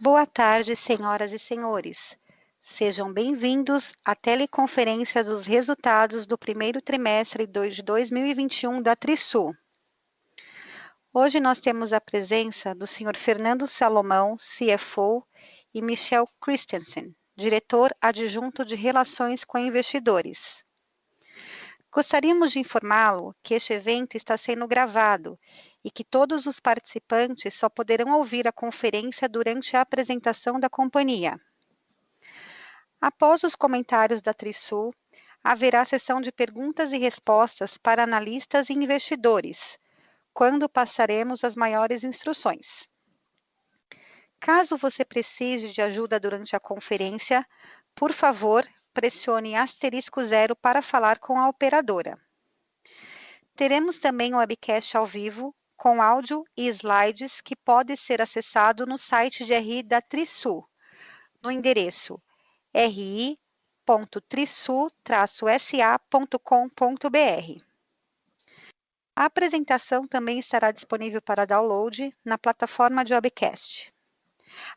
Boa tarde, senhoras e senhores. Sejam bem-vindos à teleconferência dos resultados do primeiro trimestre de 2021 da Trisul. Hoje nós temos a presença do Sr. Fernando Salomão, CFO, e Michel Christensen, diretor adjunto de Relações com Investidores. Gostaríamos de informá-lo que este evento está sendo gravado e que todos os participantes só poderão ouvir a conferência durante a apresentação da companhia. Após os comentários da Trisul, haverá sessão de perguntas e respostas para analistas e investidores, quando passaremos as maiores instruções. Caso você precise de ajuda durante a conferência, por favor, pressione *0 para falar com a operadora. Teremos também um webcast ao vivo, com áudio e slides que pode ser acessado no site de RI da Trisul, no endereço ri.trisul-sa.com.br. A apresentação também estará disponível para download na plataforma de webcast.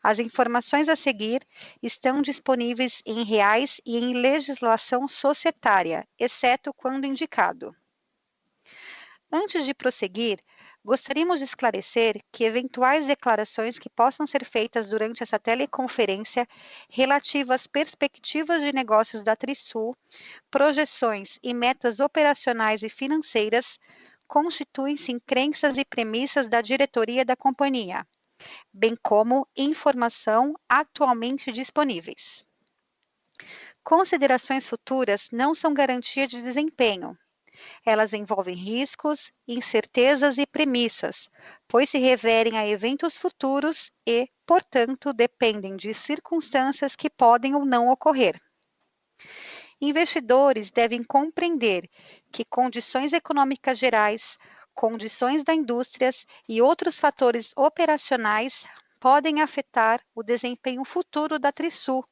As informações a seguir estão disponíveis em reais e em legislação societária, exceto quando indicado. Antes de prosseguir, gostaríamos de esclarecer que eventuais declarações que possam ser feitas durante essa teleconferência relativas às perspectivas de negócios da Trisul, projeções e metas operacionais e financeiras constituem-se em crenças e premissas da diretoria da companhia, bem como informação atualmente disponíveis. Considerações futuras não são garantia de desempenho. Elas envolvem riscos, incertezas e premissas, pois se referem a eventos futuros e, portanto, dependem de circunstâncias que podem ou não ocorrer. Investidores devem compreender que condições econômicas gerais, condições da indústria e outros fatores operacionais podem afetar o desempenho futuro da Trisul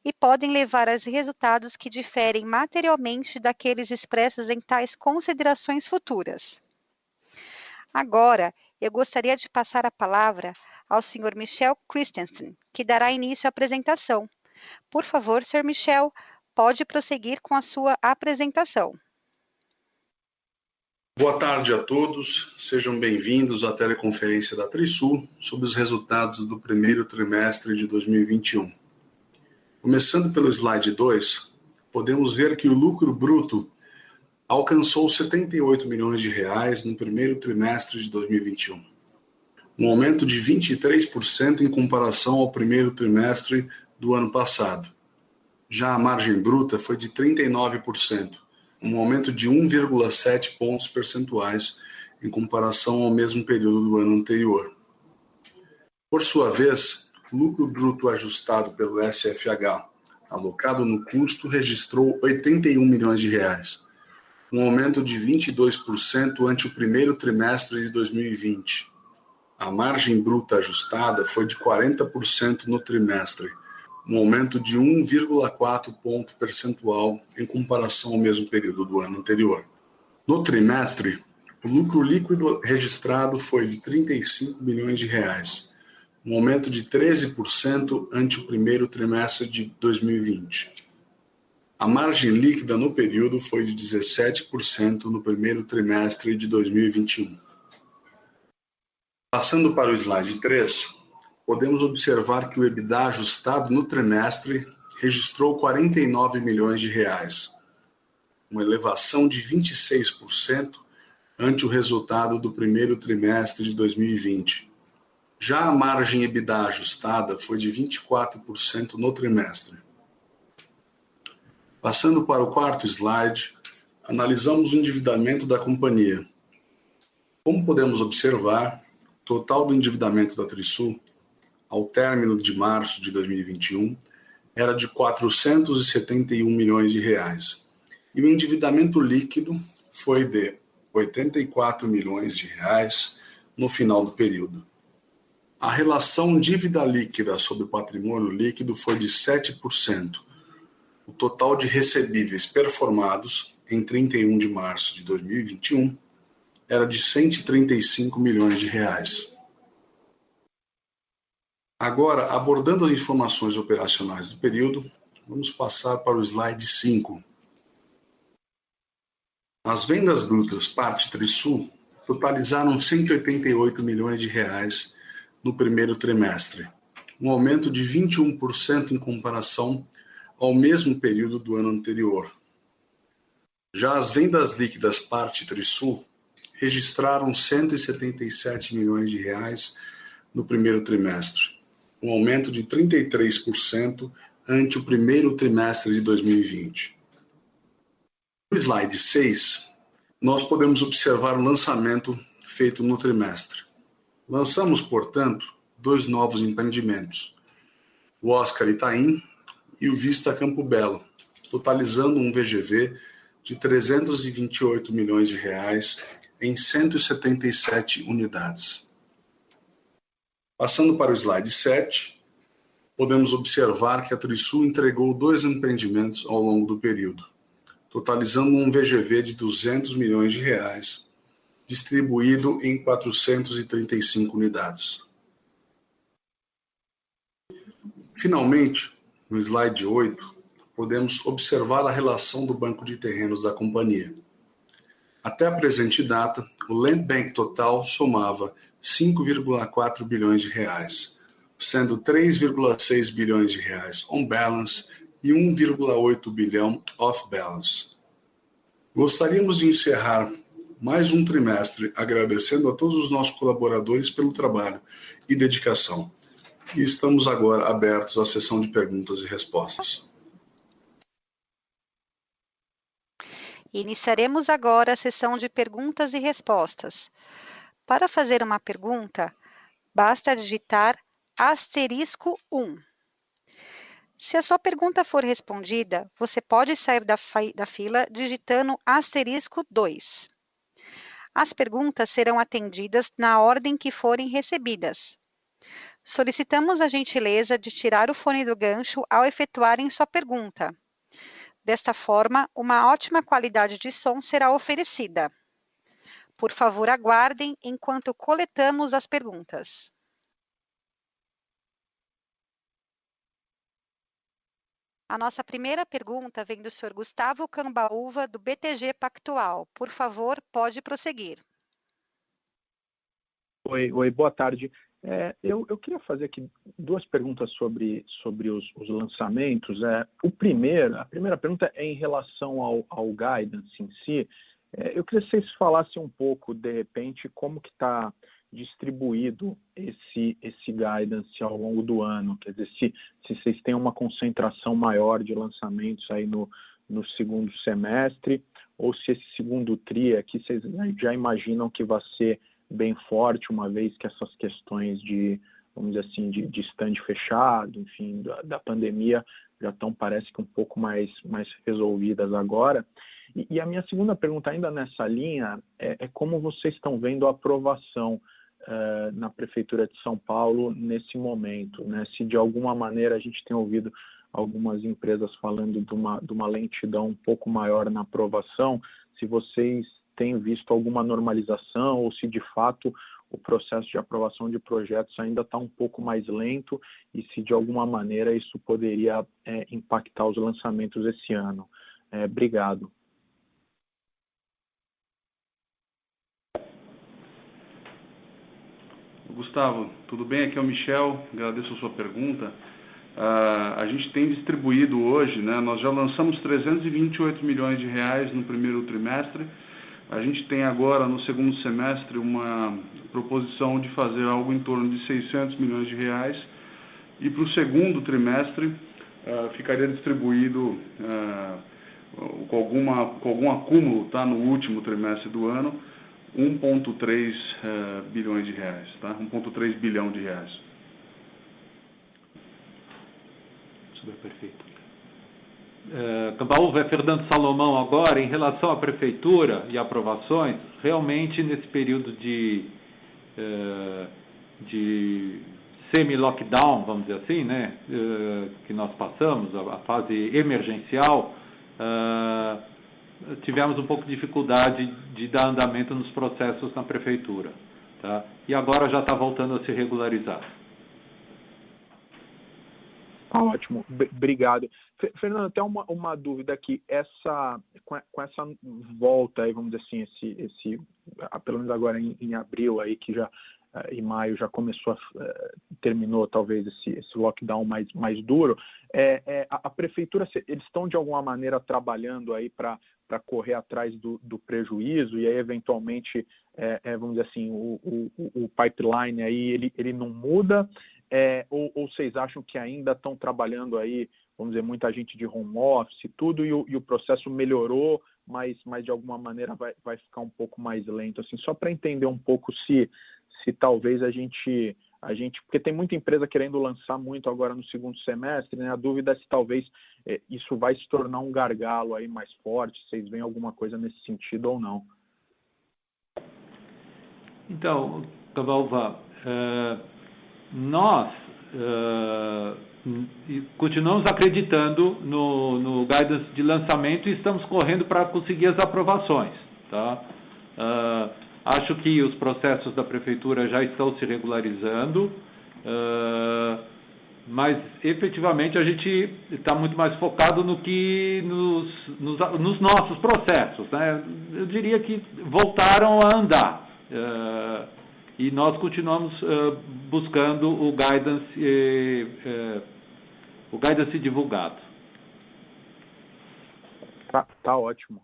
e podem levar a resultados que diferem materialmente daqueles expressos em tais considerações futuras. Agora, eu gostaria de passar a palavra ao Sr. Michel Christensen, que dará início à apresentação. Por favor, Sr. Michel, pode prosseguir com a sua apresentação. Boa tarde a todos, sejam bem-vindos à teleconferência da Trisul sobre os resultados do primeiro trimestre de 2021. Começando pelo slide 2, podemos ver que o lucro bruto alcançou 78 milhões de reais no primeiro trimestre de 2021, um aumento de 23% em comparação ao primeiro trimestre do ano passado. Já a margem bruta foi de 39%, um aumento de 1,7 pontos percentuais em comparação ao mesmo período do ano anterior. Por sua vez, o lucro bruto ajustado pelo SFH, alocado no custo, registrou 81 milhões de reais, um aumento de 22% ante o primeiro trimestre de 2020. A margem bruta ajustada foi de 40% no trimestre, um aumento de 1,4 ponto percentual em comparação ao mesmo período do ano anterior. No trimestre, o lucro líquido registrado foi de 35 milhões de reais, um aumento de 13% ante o primeiro trimestre de 2020. A margem líquida no período foi de 17% no primeiro trimestre de 2021. Passando para o slide 3, podemos observar que o EBITDA ajustado no trimestre registrou 49 milhões de reais, uma elevação de 26% ante o resultado do primeiro trimestre de 2020. Já a margem EBITDA ajustada foi de 24% no trimestre. Passando para o quarto slide, analisamos o endividamento da companhia. Como podemos observar, o total do endividamento da Trisul ao término de março de 2021, era de 471 milhões de reais. E o endividamento líquido foi de 84 milhões de reais no final do período. A relação dívida líquida sobre o patrimônio líquido foi de 7%. O total de recebíveis performados em 31 de março de 2021 era de 135 milhões de reais. Agora, abordando as informações operacionais do período, vamos passar para o slide 5. As vendas brutas parte Trisul totalizaram 188 milhões de reais no primeiro trimestre, um aumento de 21% em comparação ao mesmo período do ano anterior. Já as vendas líquidas parte Trisul registraram 177 milhões de reais no primeiro trimestre, um aumento de 33% ante o primeiro trimestre de 2020. No slide 6, nós podemos observar o lançamento feito no trimestre. Lançamos, portanto, 2 novos empreendimentos, o Oscar Itaim e o Vista Campo Belo, totalizando um VGV de 328 milhões de reais em 177 unidades. Passando para o slide 7, podemos observar que a Trisul entregou 2 empreendimentos ao longo do período, totalizando um VGV de 200 milhões de reais, distribuído em 435 unidades. Finalmente, no slide 8, podemos observar a relação do banco de terrenos da companhia. Até a presente data, o Land Bank total somava 5,4 bilhões de reais, sendo 3,6 bilhões de reais on balance e 1,8 bilhão off balance. Gostaríamos de encerrar mais um trimestre agradecendo a todos os nossos colaboradores pelo trabalho e dedicação. E estamos agora abertos à sessão de perguntas e respostas. Iniciaremos agora a sessão de perguntas e respostas. Para fazer uma pergunta, basta digitar *1. Se a sua pergunta for respondida, você pode sair da fila digitando *2. As perguntas serão atendidas na ordem que forem recebidas. Solicitamos a gentileza de tirar o fone do gancho ao efetuarem sua pergunta. Desta forma, uma ótima qualidade de som será oferecida. Por favor, aguardem enquanto coletamos as perguntas. A nossa primeira pergunta vem do Sr. Gustavo Cambaúva, do BTG Pactual. Por favor, pode prosseguir. Oi, boa tarde. Eu queria fazer aqui 2 perguntas sobre os lançamentos. A primeira pergunta é em relação ao guidance em si. Eu queria que vocês falassem um pouco, de repente, como que está distribuído esse guidance ao longo do ano. Quer dizer, se vocês têm uma concentração maior de lançamentos aí no segundo semestre, ou se esse segundo TRI aqui vocês já imaginam que vai ser bem forte, uma vez que essas questões de, vamos dizer assim, de stand fechado, enfim, da pandemia já estão, parece que um pouco mais resolvidas agora. E a minha segunda pergunta, ainda nessa linha, é como vocês estão vendo a aprovação na Prefeitura de São Paulo nesse momento, né? Se de alguma maneira a gente tem ouvido algumas empresas falando de uma lentidão um pouco maior na aprovação, se vocês têm visto alguma normalização ou se de fato o processo de aprovação de projetos ainda está um pouco mais lento e se de alguma maneira isso poderia impactar os lançamentos esse ano. Obrigado. Gustavo, tudo bem? Aqui é o Michel, agradeço a sua pergunta. A gente tem distribuído hoje, né, nós já lançamos 328 milhões de reais no primeiro trimestre. A gente tem agora, no segundo semestre, uma proposição de fazer algo em torno de 600 milhões de reais. E para o segundo trimestre, ficaria distribuído com algum acúmulo, tá, no último trimestre do ano, 1,3 bilhões de reais, tá? 1,3 bilhão de reais. Super perfeito. Cambaúva, é Fernando Salomão agora. Em relação à Prefeitura e aprovações, realmente nesse período de semi-lockdown, vamos dizer assim, né, que nós passamos, a fase emergencial, tivemos um pouco de dificuldade de dar andamento nos processos na Prefeitura. Tá? E agora já está voltando a se regularizar. Tá ótimo, obrigado. Fernando, até uma dúvida aqui, com essa volta aí, vamos dizer assim, pelo menos agora em abril aí, que já em maio já começou, terminou talvez esse lockdown mais duro, a prefeitura, eles estão de alguma maneira trabalhando aí para correr atrás do prejuízo e aí eventualmente, vamos dizer assim, o pipeline aí ele não muda, ou vocês acham que ainda estão trabalhando aí, vamos dizer, muita gente de home office e tudo, e o processo melhorou, mas de alguma maneira vai ficar um pouco mais lento, assim, só para entender um pouco se talvez a gente, porque tem muita empresa querendo lançar muito agora no segundo semestre, né? A dúvida é se talvez isso vai se tornar um gargalo aí mais forte, vocês veem alguma coisa nesse sentido ou não? Então, Cavalva, nós continuamos acreditando no guidance de lançamento e estamos correndo para conseguir as aprovações, tá? Acho que os processos da prefeitura já estão se regularizando, mas efetivamente a gente está muito mais focado no que nos nossos processos, né? Eu diria que voltaram a andar, e nós continuamos buscando o guidance divulgado. Tá ótimo.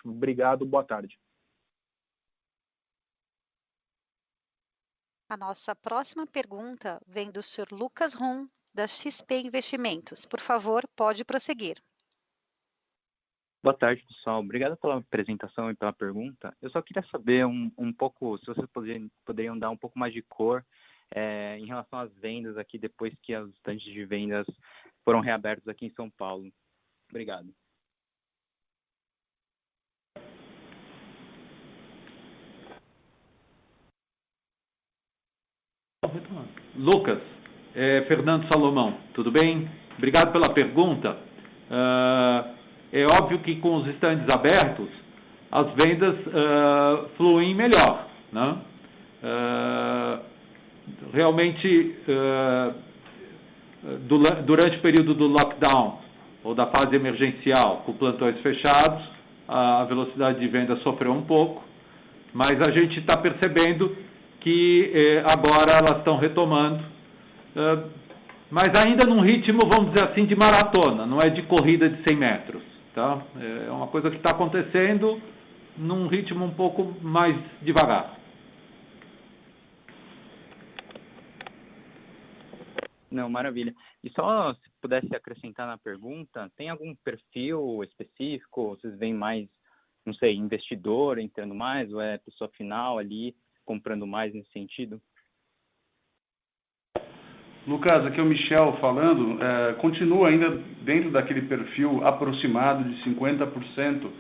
Obrigado, boa tarde. A nossa próxima pergunta vem do Sr. Lucas Rum, da XP Investimentos. Por favor, pode prosseguir. Boa tarde, pessoal. Obrigado pela apresentação e pela pergunta. Eu só queria saber um pouco, se vocês poderiam dar um pouco mais de cor em relação às vendas aqui, depois que os estandes de vendas foram reabertos aqui em São Paulo. Obrigado. Lucas, Fernando Salomão, tudo bem? Obrigado pela pergunta. É óbvio que com os estandes abertos, as vendas fluem melhor, né? Realmente, durante o período do lockdown, ou da fase emergencial, com plantões fechados, a velocidade de venda sofreu um pouco, mas a gente está percebendo que agora elas estão retomando, mas ainda num ritmo, vamos dizer assim, de maratona, não é de corrida de 100 metros. Tá? É uma coisa que está acontecendo num ritmo um pouco mais devagar. Não, maravilha. E só se pudesse acrescentar na pergunta, tem algum perfil específico? Vocês veem mais, não sei, investidor entrando mais, ou é pessoa final ali comprando mais nesse sentido? Lucas, aqui é o Michel falando, continua ainda dentro daquele perfil aproximado de 50%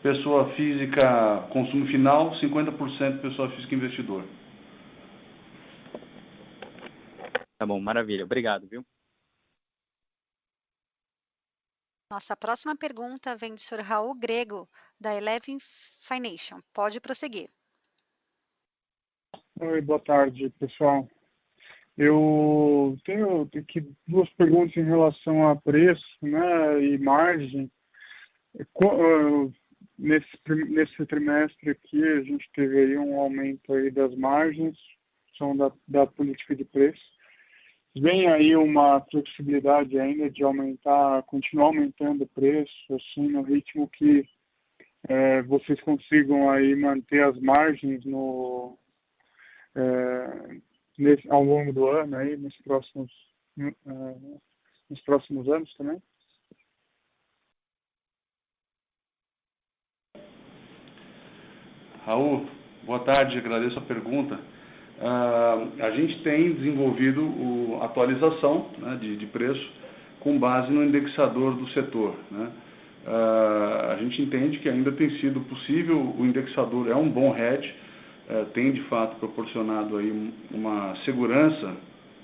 pessoa física consumo final, 50% pessoa física investidor. Tá bom, maravilha. Obrigado, viu? Nossa próxima pergunta vem do Sr. Raul Grego, da Eleven Financial. Pode prosseguir. Oi, boa tarde, pessoal. Eu tenho aqui duas perguntas em relação a preço, né, e margem. Nesse trimestre aqui, a gente teve aí um aumento aí das margens, são da política de preço. Vem aí uma flexibilidade ainda de continuar aumentando o preço, assim, no ritmo que vocês consigam aí manter as margens ao longo do ano, aí, nos próximos anos também? Raul, boa tarde, agradeço a pergunta. A gente tem desenvolvido a atualização, né, de preço com base no indexador do setor, né? A gente entende que ainda tem sido possível, o indexador é um bom hedge, tem de fato proporcionado aí uma segurança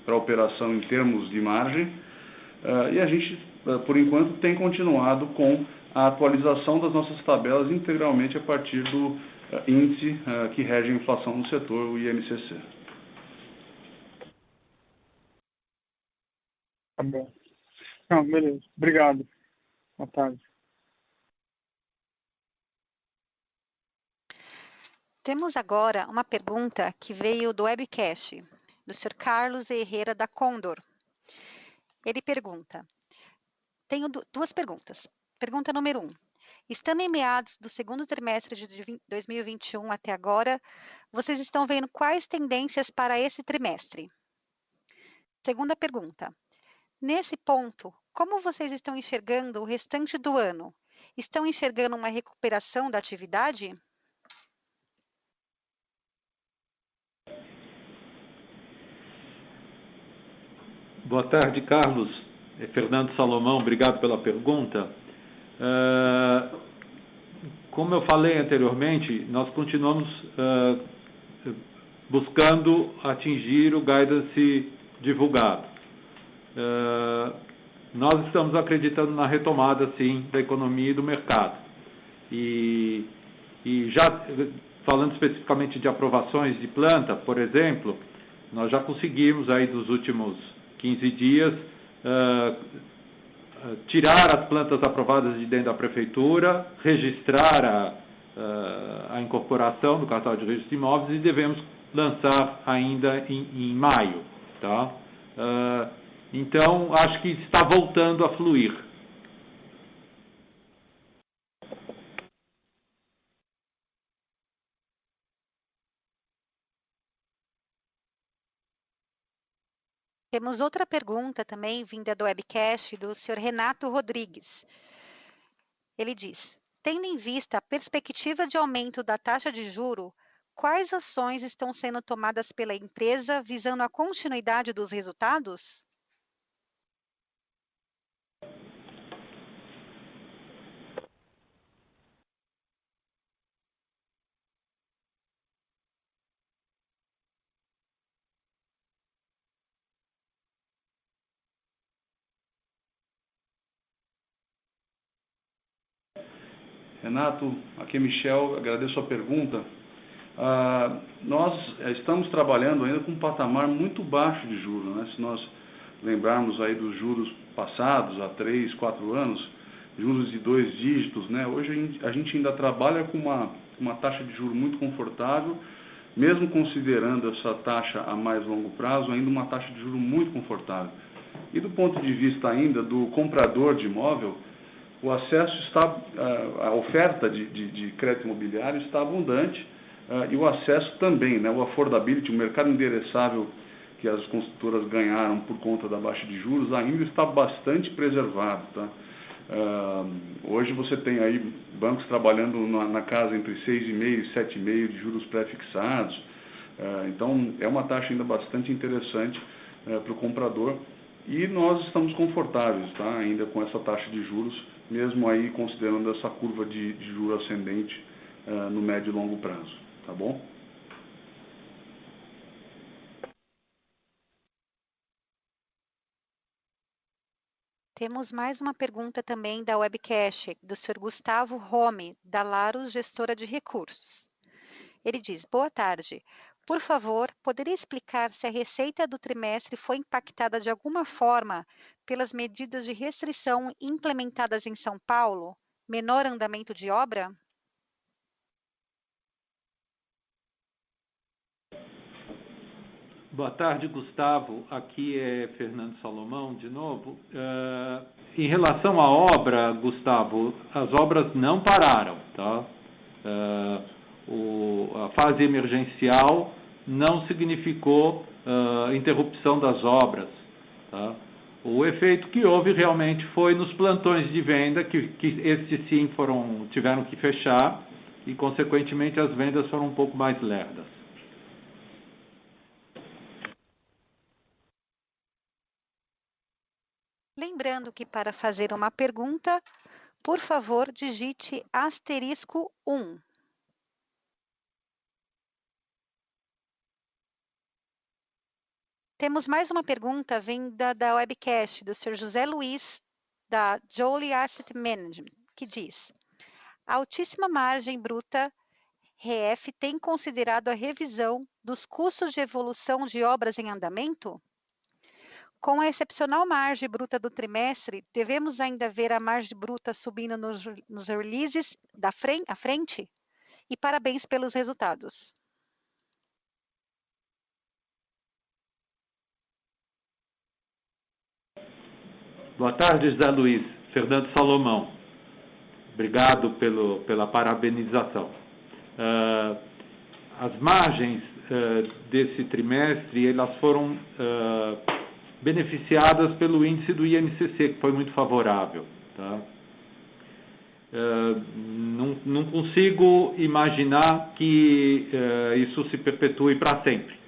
para a operação em termos de margem, e a gente, por enquanto, tem continuado com a atualização das nossas tabelas integralmente a partir do índice que rege a inflação no setor, o INCC. Tá bom. Não, beleza. Obrigado. Boa tarde. Temos agora uma pergunta que veio do webcast, do Sr. Carlos Herrera da Condor. Ele pergunta, tenho duas perguntas. Pergunta número 1. Estando em meados do segundo trimestre de 2021 até agora, vocês estão vendo quais tendências para esse trimestre? Segunda pergunta. Nesse ponto, como vocês estão enxergando o restante do ano? Estão enxergando uma recuperação da atividade? Boa tarde, Carlos. É Fernando Salomão, obrigado pela pergunta. Como eu falei anteriormente, nós continuamos buscando atingir o guidance divulgado. Nós estamos acreditando na retomada, sim, da economia e do mercado. E já falando especificamente de aprovações de planta, por exemplo, nós já conseguimos aí dos últimos 15 dias tirar as plantas aprovadas de dentro da prefeitura, registrar a incorporação do cartão de registro de imóveis e devemos lançar ainda em maio. Tá? Então, acho que está voltando a fluir. Temos outra pergunta também, vinda do webcast, do Sr. Renato Rodrigues. Ele diz, tendo em vista a perspectiva de aumento da taxa de juro, quais ações estão sendo tomadas pela empresa visando a continuidade dos resultados? Renato, aqui é Michel, agradeço a pergunta. Nós estamos trabalhando ainda com um patamar muito baixo de juros, né? Se nós lembrarmos aí dos juros passados, há 3, 4 anos, juros de 2 dígitos, né? Hoje a gente ainda trabalha com uma taxa de juros muito confortável, mesmo considerando essa taxa a mais longo prazo, ainda uma taxa de juros muito confortável. E do ponto de vista ainda do comprador de imóvel, o acesso está, a oferta de crédito imobiliário está abundante e o acesso também, né? O affordability, o mercado endereçável que as construtoras ganharam por conta da baixa de juros ainda está bastante preservado, tá? Hoje você tem aí bancos trabalhando na casa entre 6,5% e 7,5% de juros pré-fixados, então é uma taxa ainda bastante interessante para o comprador e nós estamos confortáveis, tá? Ainda com essa taxa de juros, mesmo aí considerando essa curva de juros ascendente no médio e longo prazo, tá bom? Temos mais uma pergunta também da webcast, do Sr. Gustavo Rome, da Laros Gestora de Recursos. Ele diz, boa tarde. Por favor, poderia explicar se a receita do trimestre foi impactada de alguma forma pelas medidas de restrição implementadas em São Paulo? Menor andamento de obra? Boa tarde, Gustavo. Aqui é Fernando Salomão, de novo. Em relação à obra, Gustavo, as obras não pararam, tá? A fase emergencial não significou interrupção das obras, tá? O efeito que houve realmente foi nos plantões de venda, que esses sim tiveram que fechar e, consequentemente, as vendas foram um pouco mais lerdas. Lembrando que para fazer uma pergunta, por favor, digite *1. Temos mais uma pergunta vinda da webcast, do Sr. José Luiz, da Jolie Asset Management, que diz, a altíssima margem bruta RF tem considerado a revisão dos custos de evolução de obras em andamento? Com a excepcional margem bruta do trimestre, devemos ainda ver a margem bruta subindo nos releases à frente? E parabéns pelos resultados. Boa tarde, José Luiz. Fernando Salomão. Obrigado pela parabenização. As margens desse trimestre, elas foram beneficiadas pelo índice do INCC, que foi muito favorável. Tá? Não consigo imaginar que isso se perpetue para sempre.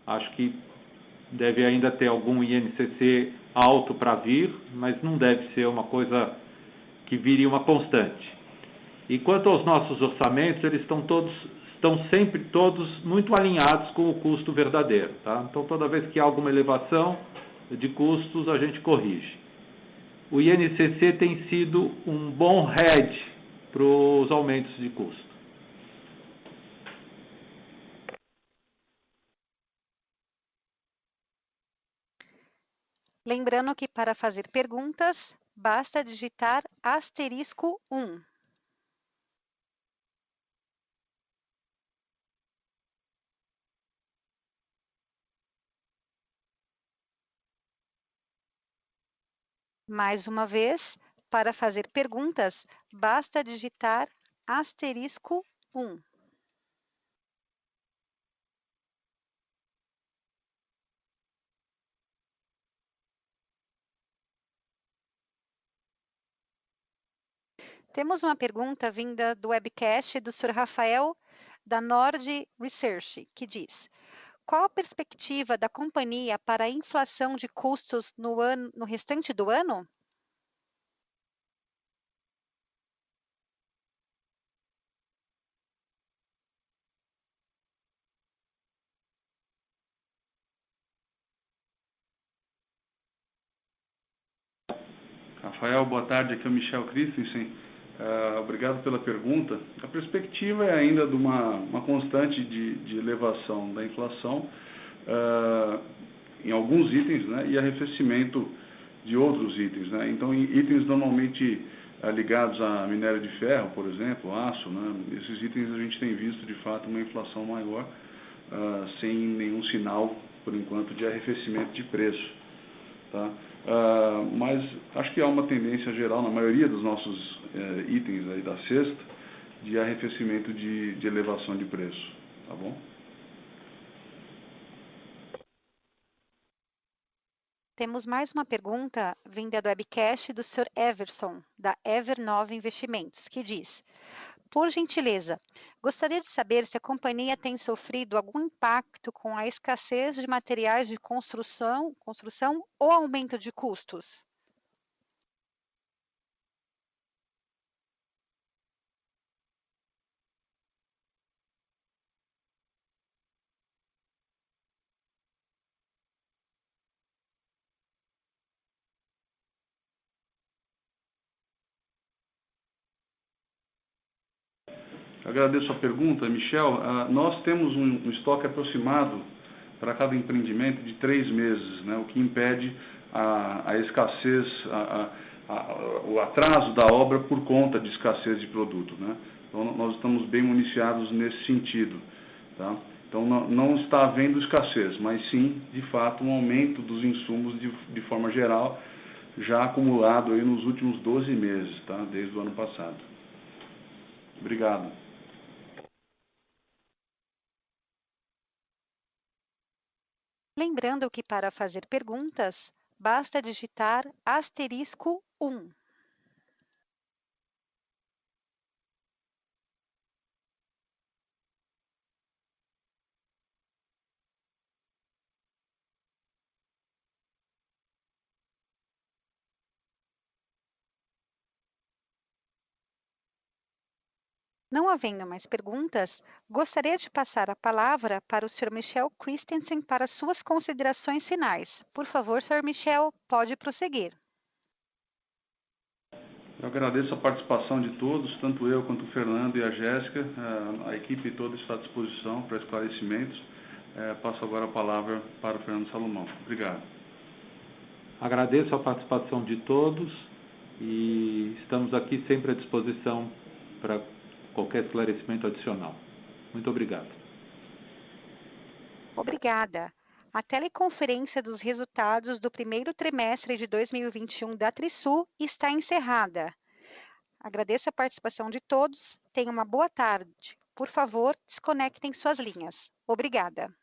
Acho que deve ainda ter algum INCC alto para vir, mas não deve ser uma coisa que vire uma constante. E quanto aos nossos orçamentos, eles estão sempre todos muito alinhados com o custo verdadeiro. Tá? Então, toda vez que há alguma elevação de custos, a gente corrige. O INCC tem sido um bom hedge para os aumentos de custo. Lembrando que para fazer perguntas, basta digitar *1. Mais uma vez, para fazer perguntas, basta digitar *1. Temos uma pergunta vinda do webcast do Sr. Rafael, da Nord Research, que diz: qual a perspectiva da companhia para a inflação de custos no restante do ano? Rafael, boa tarde. Aqui é o Michel Christensen. Obrigado pela pergunta. A perspectiva é ainda de uma constante de elevação da inflação em alguns itens, né, e arrefecimento de outros itens. Né? Então, em itens normalmente ligados a minério de ferro, por exemplo, aço, né, esses itens a gente tem visto, de fato, uma inflação maior, sem nenhum sinal, por enquanto, de arrefecimento de preço. Tá? Mas acho que há uma tendência geral, na maioria dos nossos itens aí da cesta, de arrefecimento de elevação de preço. Tá bom? Temos mais uma pergunta vinda do webcast do Sr. Everson, da Ever9 Investimentos, que diz: por gentileza, gostaria de saber se a companhia tem sofrido algum impacto com a escassez de materiais de construção ou aumento de custos? Agradeço a pergunta, Michel. Nós temos um estoque aproximado para cada empreendimento de 3 meses, né, o que impede a escassez, o atraso da obra por conta de escassez de produto. Né? Então, nós estamos bem municiados nesse sentido. Tá? Então, não está havendo escassez, mas sim, de fato, um aumento dos insumos de forma geral, já acumulado aí nos últimos 12 meses, tá? Desde o ano passado. Obrigado. Lembrando que para fazer perguntas, basta digitar *1. Não havendo mais perguntas, gostaria de passar a palavra para o Sr. Michel Christensen para suas considerações finais. Por favor, Sr. Michel, pode prosseguir. Eu agradeço a participação de todos, tanto eu quanto o Fernando e a Jéssica. A equipe toda está à disposição para esclarecimentos. Passo agora a palavra para o Fernando Salomão. Obrigado. Agradeço a participação de todos e estamos aqui sempre à disposição para qualquer esclarecimento adicional. Muito obrigado. Obrigada. A teleconferência dos resultados do primeiro trimestre de 2021 da Trisul está encerrada. Agradeço a participação de todos. Tenham uma boa tarde. Por favor, desconectem suas linhas. Obrigada.